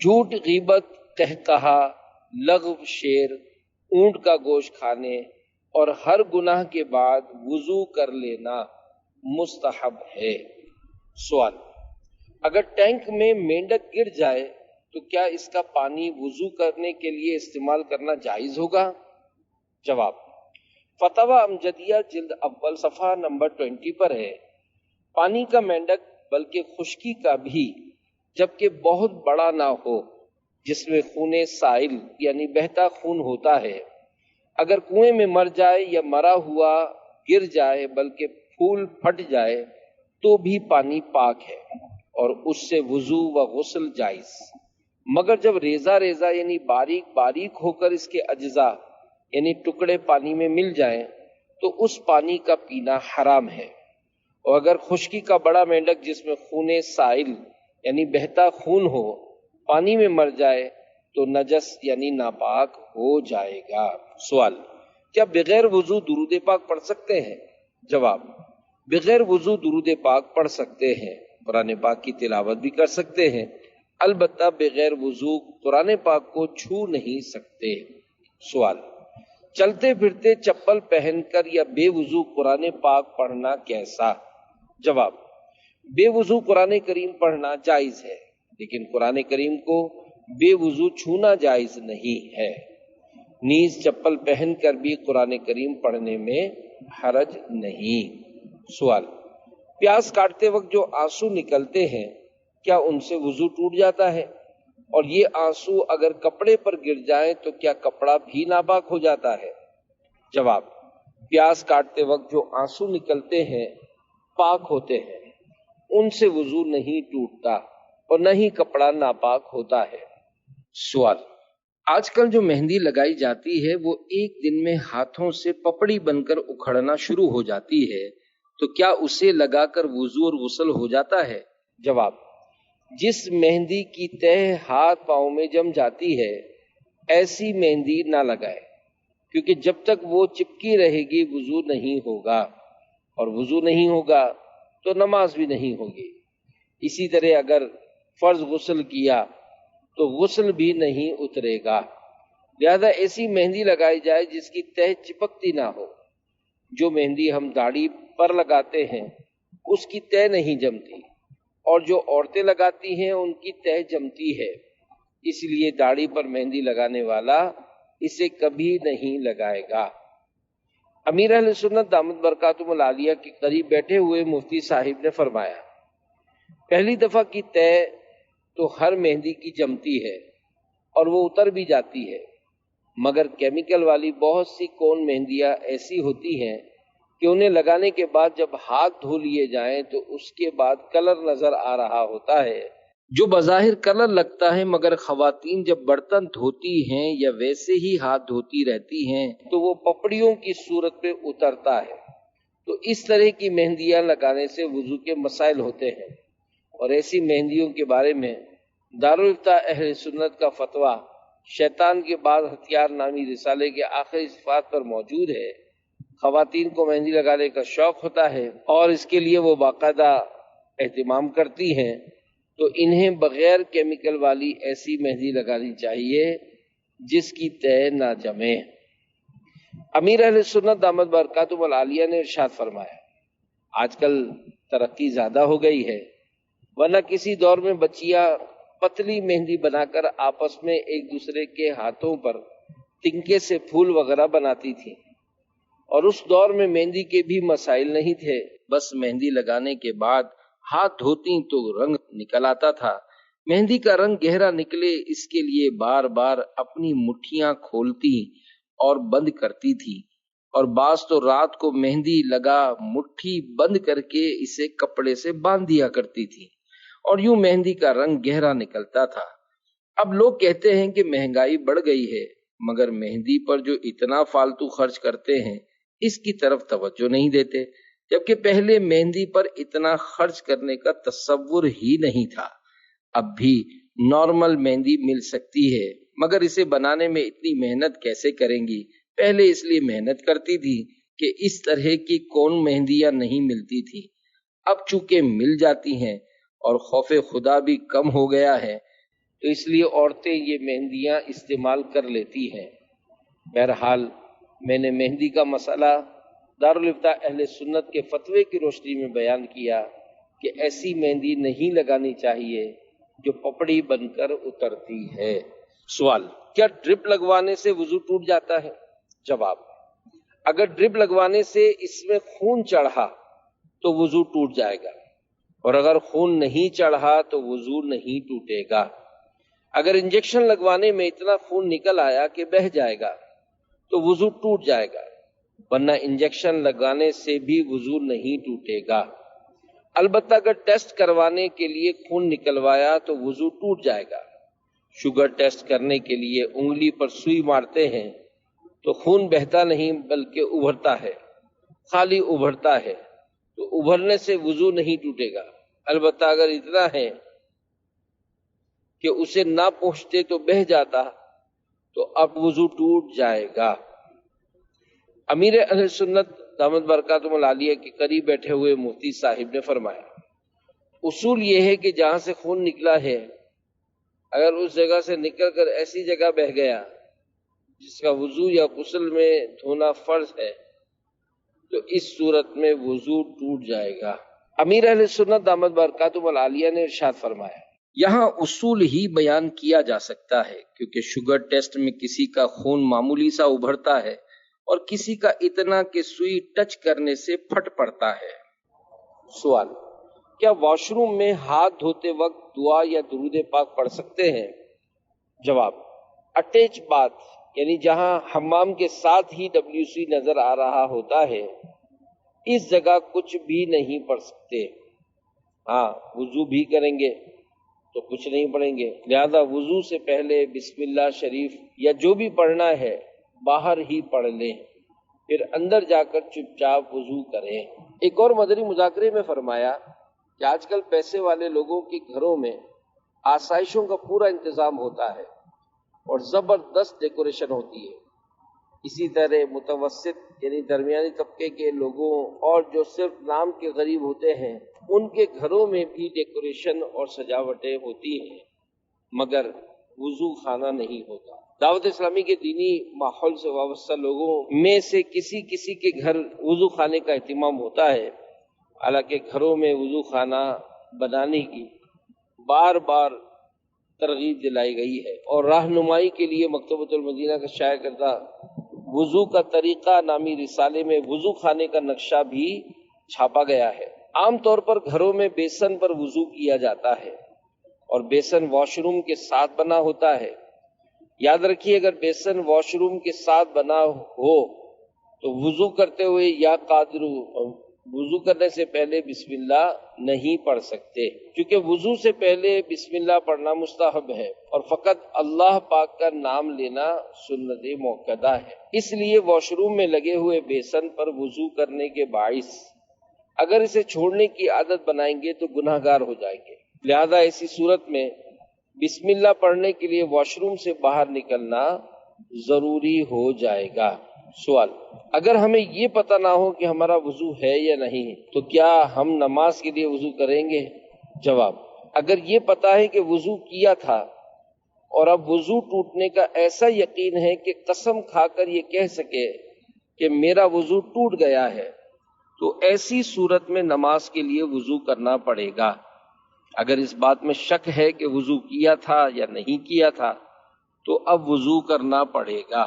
جھوٹ، غیبت، قہقہا، لغو، شعر، اونٹ کا گوشت کھانے اور ہر گناہ کے بعد وضو کر لینا مستحب ہے۔ سوال، اگر ٹینک میں مینڈک گر جائے تو کیا اس کا پانی وضو کرنے کے لیے استعمال کرنا جائز ہوگا؟ جواب، فتاوی امجدیہ جلد اول صفحہ نمبر 20 پر ہے، پانی کا مینڈک بلکہ خشکی کا بھی، جبکہ بہت بڑا نہ ہو، جس میں خون سائل یعنی بہتا خون ہوتا ہے، اگر کنویں میں مر جائے یا مرا ہوا گر جائے بلکہ پھول پھٹ جائے تو بھی پانی پاک ہے اور اس سے وضو و غسل جائز، مگر جب ریزہ ریزہ یعنی باریک باریک ہو کر اس کے اجزاء یعنی ٹکڑے پانی میں مل جائیں تو اس پانی کا پینا حرام ہے۔ اور اگر خشکی کا بڑا مینڈک جس میں خون سائل یعنی بہتا خون ہو پانی میں مر جائے تو نجس یعنی ناپاک ہو جائے گا۔ سوال، کیا بغیر وضو درود پاک پڑھ سکتے ہیں؟ جواب، بغیر وضو درود پاک پڑھ سکتے ہیں، قرآن پاک کی تلاوت بھی کر سکتے ہیں، البتہ بغیر وضو قرآن پاک کو چھو نہیں سکتے۔ سوال: چلتے پھرتے چپل پہن کر یا بے وضو قرآن پاک پڑھنا کیسا؟ جواب: بے وضو قرآن کریم پڑھنا جائز ہے، لیکن قرآن کریم کو بے وضو چھونا جائز نہیں ہے۔ نیز چپل پہن کر بھی قرآن کریم پڑھنے میں حرج نہیں۔ سوال: پیاس کاٹتے وقت جو آنسو نکلتے ہیں کیا ان سے وضو ٹوٹ جاتا ہے؟ اور یہ آنسو اگر کپڑے پر گر جائیں تو کیا کپڑا بھی ناپاک ہو جاتا ہے؟ جواب: پیاس کاٹتے وقت جو آنسو نکلتے ہیں پاک ہوتے ہیں، ان سے وضو نہیں ٹوٹتا اور نہ ہی کپڑا ناپاک ہوتا ہے۔ سوال: آج کل جو مہندی لگائی جاتی ہے وہ ایک دن میں ہاتھوں سے پپڑی بن کر اکھڑنا شروع ہو جاتی ہے، تو کیا اسے لگا کر وضو اور غسل ہو جاتا ہے؟ جواب: جس مہندی کی تہ ہاتھ پاؤں میں جم جاتی ہے ایسی مہندی نہ لگائے، کیونکہ جب تک وہ چپکی رہے گی وضو نہیں ہوگا، اور وضو نہیں ہوگا تو نماز بھی نہیں ہوگی۔ اسی طرح اگر فرض غسل کیا تو غسل بھی نہیں اترے گا، لہذا ایسی مہندی لگائی جائے جس کی تہ چپکتی نہ ہو۔ جو مہندی ہم داڑھی پر لگاتے ہیں اس کی تہ نہیں جمتی، اور جو عورتیں لگاتی ہیں ان کی تہ جمتی ہے، اس لیے داڑھی پر مہندی لگانے والا اسے کبھی نہیں لگائے گا۔ امیر اہل سنت دامت برکاتہم العالیہ کے قریب بیٹھے ہوئے مفتی صاحب نے فرمایا، پہلی دفعہ کی تہ تو ہر مہندی کی جمتی ہے اور وہ اتر بھی جاتی ہے، مگر کیمیکل والی بہت سی کون مہندیاں ایسی ہوتی ہیں کہ انہیں لگانے کے بعد جب ہاتھ دھو لیے جائیں تو اس کے بعد کلر نظر آ رہا ہوتا ہے، جو بظاہر کلر لگتا ہے، مگر خواتین جب برتن دھوتی ہیں یا ویسے ہی ہاتھ دھوتی رہتی ہیں تو وہ پپڑیوں کی صورت پہ اترتا ہے۔ تو اس طرح کی مہندیاں لگانے سے وضو کے مسائل ہوتے ہیں، اور ایسی مہندیوں کے بارے میں دارالافتاء اہل سنت کا فتویٰ شیطان کے بعد ہتھیار نامی رسالے کے آخری صفحات پر موجود ہے۔ خواتین کو مہندی لگانے کا شوق ہوتا ہے اور اس کے لیے وہ باقاعدہ اہتمام کرتی ہیں، تو انہیں بغیر کیمیکل والی ایسی مہندی لگانی چاہیے جس کی تہ نہ جمے۔ امیر اہل سنت دامت برکاتہم العالیہ نے ارشاد فرمایا، آج کل ترقی زیادہ ہو گئی ہے، ورنہ کسی دور میں بچیاں پتلی مہندی بنا کر آپس میں ایک دوسرے کے ہاتھوں پر تنکے سے پھول وغیرہ بناتی تھیں، اور اس دور میں مہندی کے بھی مسائل نہیں تھے، بس مہندی لگانے کے بعد ہاتھ دھوتی تو رنگ نکل آتا تھا۔ مہندی کا رنگ گہرا نکلے اس کے لیے بار بار اپنی مٹھیاں کھولتی اور بند کرتی تھی، اور بعض تو رات کو مہندی لگا مٹھی بند کر کے اسے کپڑے سے باندھ دیا کرتی تھی، اور یوں مہندی کا رنگ گہرا نکلتا تھا۔ اب لوگ کہتے ہیں کہ مہنگائی بڑھ گئی ہے، مگر مہندی پر جو اتنا فالتو خرچ کرتے ہیں اس کی طرف توجہ نہیں دیتے، جبکہ پہلے مہندی پر اتنا خرچ کرنے کا تصور ہی نہیں تھا۔ اب بھی نارمل مہندی مل سکتی ہے، مگر اسے بنانے میں اتنی محنت کیسے کریں گی؟ پہلے اس لیے محنت کرتی تھی کہ اس طرح کی کون مہندیاں نہیں ملتی تھی، اب چونکہ مل جاتی ہیں اور خوف خدا بھی کم ہو گیا ہے تو اس لیے عورتیں یہ مہندیاں استعمال کر لیتی ہیں۔ بہرحال میں نے مہندی کا مسئلہ دارالافتاء اہل سنت کے فتوے کی روشنی میں بیان کیا کہ ایسی مہندی نہیں لگانی چاہیے جو پپڑی بن کر اترتی ہے۔ سوال: کیا ڈرپ لگوانے سے وضو ٹوٹ جاتا ہے؟ جواب: اگر ڈرپ لگوانے سے اس میں خون چڑھا تو وضو ٹوٹ جائے گا، اور اگر خون نہیں چڑھا تو وضو نہیں ٹوٹے گا۔ اگر انجیکشن لگوانے میں اتنا خون نکل آیا کہ بہہ جائے گا تو وضو ٹوٹ جائے گا، ورنہ انجیکشن لگانے سے بھی وضو نہیں ٹوٹے گا۔ البتہ اگر ٹیسٹ کروانے کے لیے خون نکلوایا تو وضو ٹوٹ جائے گا۔ شوگر ٹیسٹ کرنے کے لیے انگلی پر سوئی مارتے ہیں تو خون بہتا نہیں بلکہ ابھرتا ہے، خالی ابھرتا ہے، تو ابھرنے سے وضو نہیں ٹوٹے گا۔ البتہ اگر اتنا ہے کہ اسے نہ پہنچتے تو بہہ جاتا تو اب وضو ٹوٹ جائے گا۔ امیر اہل سنت دامت برکاتہم العالیہ کے قریب بیٹھے ہوئے مفتی صاحب نے فرمایا اصول یہ ہے کہ جہاں سے خون نکلا ہے اگر اس جگہ سے نکل کر ایسی جگہ بہ گیا جس کا وضو یا غسل میں دھونا فرض ہے تو اس صورت میں وضو ٹوٹ جائے گا۔ امیر اہل سنت دامت برکاتہم العالیہ نے ارشاد فرمایا یہاں اصول ہی بیان کیا جا سکتا ہے کیونکہ شوگر ٹیسٹ میں کسی کا خون معمولی سا ابھرتا ہے اور کسی کا اتنا کہ سوئی ٹچ کرنے سے پھٹ پڑتا ہے۔ سوال، کیا واش روم میں ہاتھ دھوتے وقت دعا یا درود پاک پڑھ سکتے ہیں؟ جواب، اٹیچ باتھ یعنی جہاں حمام کے ساتھ ہی WC نظر آ رہا ہوتا ہے اس جگہ کچھ بھی نہیں پڑھ سکتے۔ ہاں، وضو بھی کریں گے تو کچھ نہیں پڑھیں گے، لہذا وضو سے پہلے بسم اللہ شریف یا جو بھی پڑھنا ہے باہر ہی پڑھ لیں، پھر اندر جا کر چپ چاپ وضو کریں۔ ایک اور مدنی مذاکرے میں فرمایا کہ آج کل پیسے والے لوگوں کے گھروں میں آسائشوں کا پورا انتظام ہوتا ہے اور زبردست ڈیکوریشن ہوتی ہے، اسی طرح متوسط یعنی درمیانی طبقے کے لوگوں اور جو صرف نام کے غریب ہوتے ہیں ان کے گھروں میں بھی ڈیکوریشن اور سجاوٹیں ہوتی ہیں مگر وضو خانہ نہیں ہوتا۔ دعوت اسلامی کے دینی ماحول سے وابستہ لوگوں میں سے کسی کے گھر وضو خانے کا اہتمام ہوتا ہے، حالانکہ گھروں میں وضو خانہ بنانے کی بار بار ترغیب دلائی گئی ہے اور رہنمائی کے لیے مکتبۃ المدینہ کا شائع کردہ وضو کا طریقہ نامی رسالے میں وضو خانے کا نقشہ بھی چھاپا گیا ہے۔ عام طور پر گھروں میں بیسن پر وضو کیا جاتا ہے اور بیسن واش روم کے ساتھ بنا ہوتا ہے۔ یاد رکھیے اگر بیسن واش روم کے ساتھ بنا ہو تو وضو کرتے ہوئے یا قادر وضو کرنے سے پہلے بسم اللہ نہیں پڑھ سکتے، کیونکہ وضو سے پہلے بسم اللہ پڑھنا مستحب ہے اور فقط اللہ پاک کا نام لینا سنت موقدہ ہے۔ اس لیے واش روم میں لگے ہوئے بیسن پر وضو کرنے کے باعث اگر اسے چھوڑنے کی عادت بنائیں گے تو گناہ گار ہو جائیں گے، لہذا ایسی صورت میں بسم اللہ پڑھنے کے لیے واش روم سے باہر نکلنا ضروری ہو جائے گا۔ سوال، اگر ہمیں یہ پتہ نہ ہو کہ ہمارا وضو ہے یا نہیں تو کیا ہم نماز کے لیے وضو کریں گے؟ جواب، اگر یہ پتہ ہے کہ وضو کیا تھا اور اب وضو ٹوٹنے کا ایسا یقین ہے کہ قسم کھا کر یہ کہہ سکے کہ میرا وضو ٹوٹ گیا ہے تو ایسی صورت میں نماز کے لیے وضو کرنا پڑے گا۔ اگر اس بات میں شک ہے کہ وضو کیا تھا یا نہیں کیا تھا تو اب وضو کرنا پڑے گا۔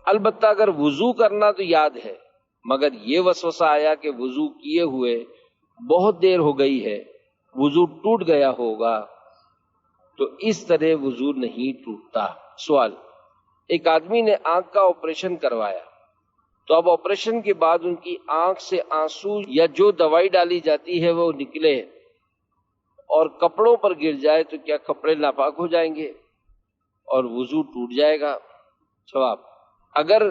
البتہ اگر وضو کرنا تو یاد ہے مگر یہ وسوسہ آیا کہ وضو کیے ہوئے بہت دیر ہو گئی ہے، وضو ٹوٹ گیا ہوگا، تو اس طرح وضو نہیں ٹوٹتا۔ سوال، ایک آدمی نے آنکھ کا آپریشن کروایا تو اب آپریشن کے بعد ان کی آنکھ سے آنسو یا جو دوائی ڈالی جاتی ہے وہ نکلے اور کپڑوں پر گر جائے تو کیا کپڑے ناپاک ہو جائیں گے اور وضو ٹوٹ جائے گا؟ جواب، اگر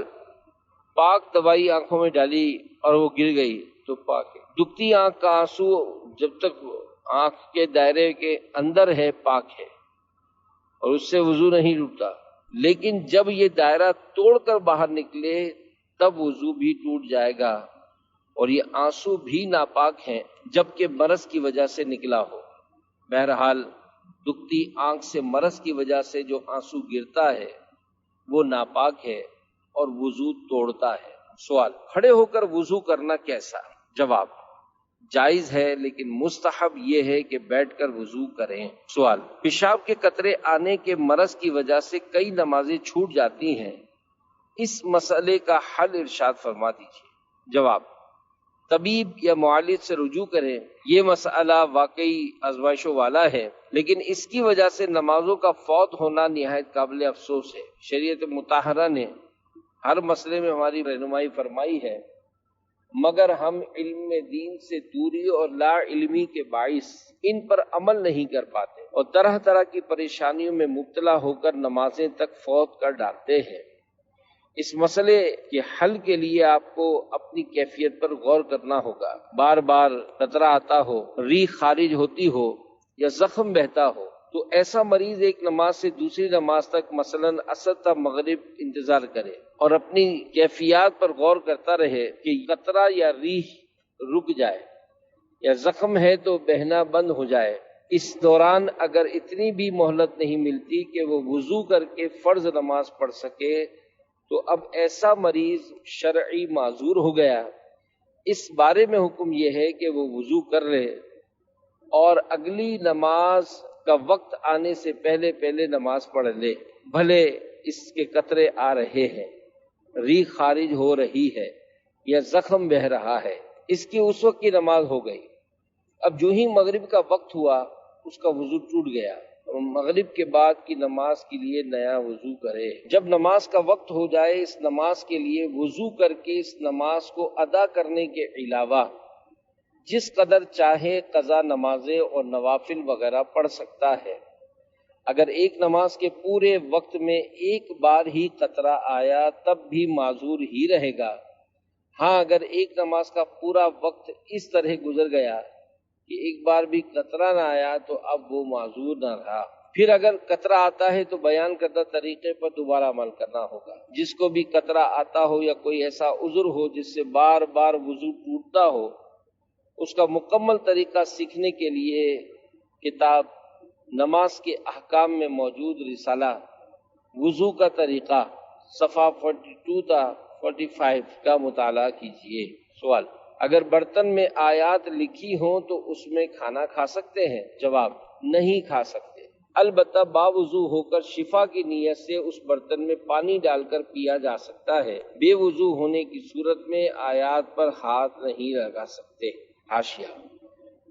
پاک دوائی آنکھوں میں ڈالی اور وہ گر گئی تو پاک ہے۔ دکھتی آنکھ کا آنسو جب تک آنکھ کے دائرے کے اندر ہے پاک ہے اور اس سے وضو نہیں ٹوٹتا، لیکن جب یہ دائرہ توڑ کر باہر نکلے تب وضو بھی ٹوٹ جائے گا اور یہ آنسو بھی ناپاک ہیں جبکہ مرض کی وجہ سے نکلا ہو۔ بہرحال دکھتی آنکھ سے مرض کی وجہ سے جو آنسو گرتا ہے وہ ناپاک ہے اور وضو توڑتا ہے۔ سوال، کھڑے ہو کر وضو کرنا کیسا؟ جواب، جائز ہے لیکن مستحب یہ ہے کہ بیٹھ کر وضو کریں۔ سوال، پیشاب کے قطرے آنے کے مرض کی وجہ سے کئی نمازیں چھوٹ جاتی ہیں، اس مسئلے کا حل ارشاد فرما دیجیے۔ جواب، طبیب یا معالج سے رجوع کریں، یہ مسئلہ واقعی آزمائشوں والا ہے لیکن اس کی وجہ سے نمازوں کا فوت ہونا نہایت قابل افسوس ہے۔ شریعت مطہرہ نے ہر مسئلے میں ہماری رہنمائی فرمائی ہے مگر ہم علم دین سے دوری اور لا علمی کے باعث ان پر عمل نہیں کر پاتے اور طرح طرح کی پریشانیوں میں مبتلا ہو کر نمازیں تک فوت کر ڈالتے ہیں۔ اس مسئلے کے حل کے لیے آپ کو اپنی کیفیت پر غور کرنا ہوگا۔ بار بار قطرہ آتا ہو، ریح خارج ہوتی ہو یا زخم بہتا ہو تو ایسا مریض ایک نماز سے دوسری نماز تک مثلاً عصر تا مغرب انتظار کرے اور اپنی کیفیات پر غور کرتا رہے کہ قطرہ یا ریح رک جائے یا زخم ہے تو بہنا بند ہو جائے، اس دوران اگر اتنی بھی مہلت نہیں ملتی کہ وہ وضو کر کے فرض نماز پڑھ سکے تو اب ایسا مریض شرعی معذور ہو گیا۔ اس بارے میں حکم یہ ہے کہ وہ وضو کر لے اور اگلی نماز کا وقت آنے سے پہلے پہلے نماز پڑھ لے، بھلے اس کے قطرے آ رہے ہیں، ریح خارج ہو رہی ہے یا زخم بہہ رہا ہے، اس کی اس وقت کی نماز ہو گئی۔ اب جو ہی مغرب کا وقت ہوا اس کا وضو ٹوٹ گیا، مغرب کے بعد کی نماز کے لیے نیا وضو کرے۔ جب نماز کا وقت ہو جائے اس نماز کے لیے وضو کر کے اس نماز کو ادا کرنے کے علاوہ جس قدر چاہے قضا نمازیں اور نوافل وغیرہ پڑھ سکتا ہے۔ اگر ایک نماز کے پورے وقت میں ایک بار ہی قطرہ آیا تب بھی معذور ہی رہے گا۔ ہاں اگر ایک نماز کا پورا وقت اس طرح گزر گیا کہ ایک بار بھی قطرہ نہ آیا تو اب وہ معذور نہ رہا۔ پھر اگر قطرہ آتا ہے تو بیان کردہ طریقے پر دوبارہ عمل کرنا ہوگا۔ جس کو بھی قطرہ آتا ہو یا کوئی ایسا عذر ہو جس سے بار بار وضو ٹوٹتا ہو، اس کا مکمل طریقہ سیکھنے کے لیے کتاب نماز کے احکام میں موجود رسالہ وضو کا طریقہ صفحہ 42 تا 45 کا مطالعہ کیجیے۔ سوال: اگر برتن میں آیات لکھی ہوں تو اس میں کھانا کھا سکتے ہیں؟ جواب: نہیں کھا سکتے، البتہ باوضو ہو کر شفا کی نیت سے اس برتن میں پانی ڈال کر پیا جا سکتا ہے۔ بے وضو ہونے کی صورت میں آیات پر ہاتھ نہیں لگا سکتے۔ حاشیہ: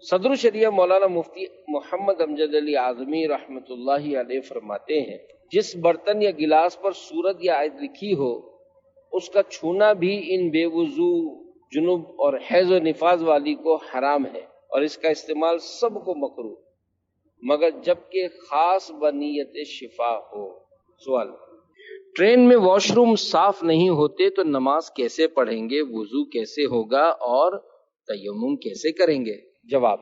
صدر الشریعہ مولانا مفتی محمد امجد علی اعظمی رحمۃ اللہ علیہ فرماتے ہیں، جس برتن یا گلاس پر سورت یا آیت لکھی ہو اس کا چھونا بھی ان بے وضو، جنوب اور حیض و نفاس والی کو حرام ہے، اور اس کا استعمال سب کو مکروہ مگر جبکہ خاص بنیت شفا ہو۔ سوال: ٹرین میں واش روم صاف نہیں ہوتے تو نماز کیسے پڑھیں گے، وضو کیسے ہوگا اور تیمم کیسے کریں گے؟ جواب: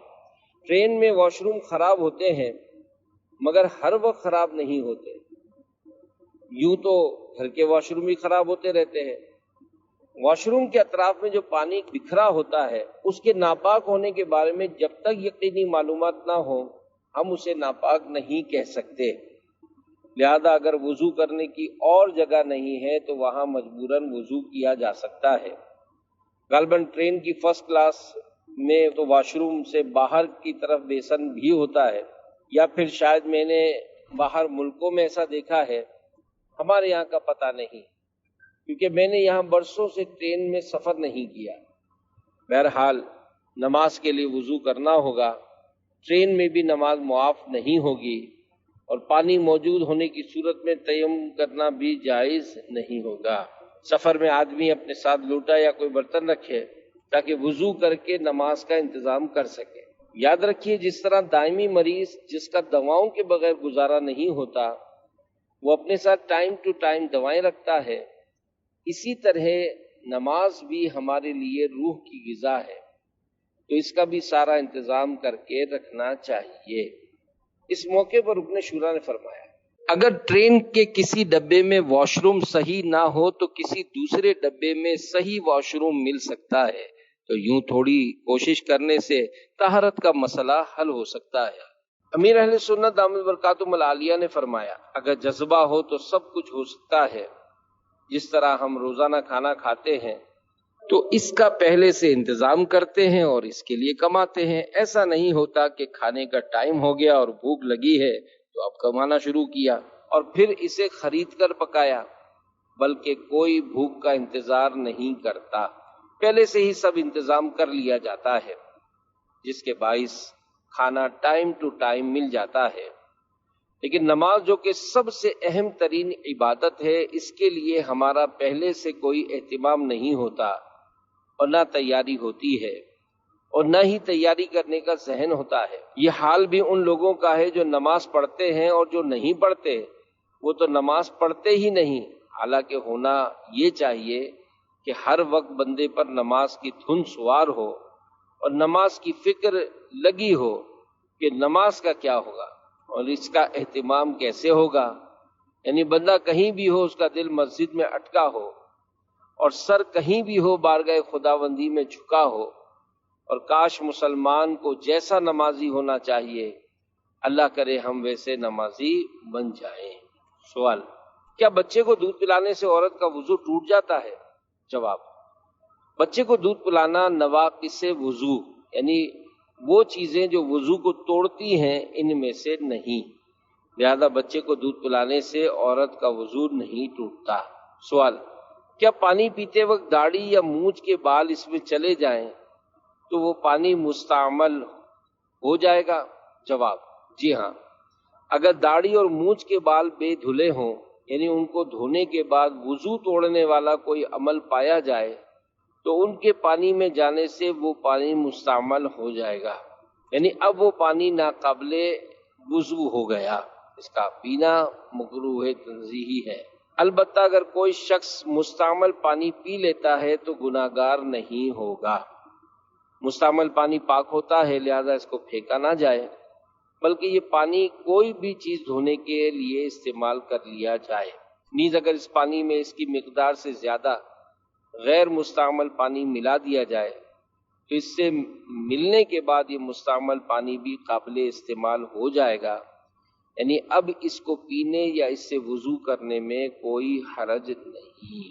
ٹرین میں واش روم خراب ہوتے ہیں مگر ہر وقت خراب نہیں ہوتے۔ یوں تو گھر کے واش روم بھی خراب ہوتے رہتے ہیں۔ واش روم کے اطراف میں جو پانی بکھرا ہوتا ہے اس کے ناپاک ہونے کے بارے میں جب تک یقینی معلومات نہ ہوں ہم اسے ناپاک نہیں کہہ سکتے، لہذا اگر وضو کرنے کی اور جگہ نہیں ہے تو وہاں مجبوراً وضو کیا جا سکتا ہے۔ غالباً ٹرین کی فرسٹ کلاس میں تو واش روم سے باہر کی طرف بیسن بھی ہوتا ہے، یا پھر شاید میں نے باہر ملکوں میں ایسا دیکھا ہے، ہمارے یہاں کا پتہ نہیں کیونکہ میں نے یہاں برسوں سے ٹرین میں سفر نہیں کیا۔ بہرحال نماز کے لیے وضو کرنا ہوگا، ٹرین میں بھی نماز معاف نہیں ہوگی، اور پانی موجود ہونے کی صورت میں تیمم کرنا بھی جائز نہیں ہوگا۔ سفر میں آدمی اپنے ساتھ لوٹا یا کوئی برتن رکھے تاکہ وضو کر کے نماز کا انتظام کر سکے۔ یاد رکھیے جس طرح دائمی مریض جس کا دواؤں کے بغیر گزارا نہیں ہوتا وہ اپنے ساتھ ٹائم ٹو ٹائم دوائیں رکھتا ہے، اسی طرح نماز بھی ہمارے لیے روح کی غذا ہے، تو اس کا بھی سارا انتظام کر کے رکھنا چاہیے۔ اس موقع پر رکن شورا نے فرمایا، اگر ٹرین کے کسی ڈبے میں واش روم صحیح نہ ہو تو کسی دوسرے ڈبے میں صحیح واش روم مل سکتا ہے، تو یوں تھوڑی کوشش کرنے سے طہارت کا مسئلہ حل ہو سکتا ہے۔ امیر اہل سنت دامت برکاتہم العالیہ نے فرمایا، اگر جذبہ ہو تو سب کچھ ہو سکتا ہے۔ جس طرح ہم روزانہ کھانا کھاتے ہیں تو اس کا پہلے سے انتظام کرتے ہیں اور اس کے لیے کماتے ہیں، ایسا نہیں ہوتا کہ کھانے کا ٹائم ہو گیا اور بھوک لگی ہے تو اب کمانا شروع کیا اور پھر اسے خرید کر پکایا، بلکہ کوئی بھوک کا انتظار نہیں کرتا، پہلے سے ہی سب انتظام کر لیا جاتا ہے، جس کے باعث کھانا ٹائم ٹو ٹائم مل جاتا ہے۔ لیکن نماز جو کہ سب سے اہم ترین عبادت ہے، اس کے لیے ہمارا پہلے سے کوئی اہتمام نہیں ہوتا اور نہ تیاری ہوتی ہے اور نہ ہی تیاری کرنے کا ذہن ہوتا ہے۔ یہ حال بھی ان لوگوں کا ہے جو نماز پڑھتے ہیں، اور جو نہیں پڑھتے وہ تو نماز پڑھتے ہی نہیں۔ حالانکہ ہونا یہ چاہیے کہ ہر وقت بندے پر نماز کی دھن سوار ہو اور نماز کی فکر لگی ہو کہ نماز کا کیا ہوگا اور اس کا اہتمام کیسے ہوگا؟ یعنی بندہ کہیں بھی ہو، اس کا دل مسجد میں اٹکا ہو اور سر کہیں بھی ہو بارگاہ خداوندی میں جھکا ہو، اور کاش مسلمان کو جیسا نمازی ہونا چاہیے، اللہ کرے ہم ویسے نمازی بن جائیں۔ سوال: کیا بچے کو دودھ پلانے سے عورت کا وضو ٹوٹ جاتا ہے؟ جواب: بچے کو دودھ پلانا نواقص وضو، یعنی وہ چیزیں جو وضو کو توڑتی ہیں ان میں سے نہیں، لہذا بچے کو دودھ پلانے سے عورت کا وضو نہیں ٹوٹتا۔ سوال: کیا پانی پیتے وقت داڑھی یا مونچھ کے بال اس میں چلے جائیں تو وہ پانی مستعمل ہو جائے گا؟ جواب: جی ہاں، اگر داڑھی اور مونچھ کے بال بے دھلے ہوں، یعنی ان کو دھونے کے بعد وضو توڑنے والا کوئی عمل پایا جائے تو ان کے پانی میں جانے سے وہ پانی مستعمل ہو جائے گا، یعنی اب وہ پانی ناقابل وضو ہو گیا، اس کا پینا مکروہ تنزیہی ہے۔ البتہ اگر کوئی شخص مستعمل پانی پی لیتا ہے تو گناہگار نہیں ہوگا۔ مستعمل پانی پاک ہوتا ہے، لہذا اس کو پھینکا نہ جائے، بلکہ یہ پانی کوئی بھی چیز دھونے کے لیے استعمال کر لیا جائے۔ نیز اگر اس پانی میں اس کی مقدار سے زیادہ غیر مستعمل پانی ملا دیا جائے تو اس سے ملنے کے بعد یہ مستعمل پانی بھی قابل استعمال ہو جائے گا، یعنی اب اس کو پینے یا اس سے وضو کرنے میں کوئی حرج نہیں۔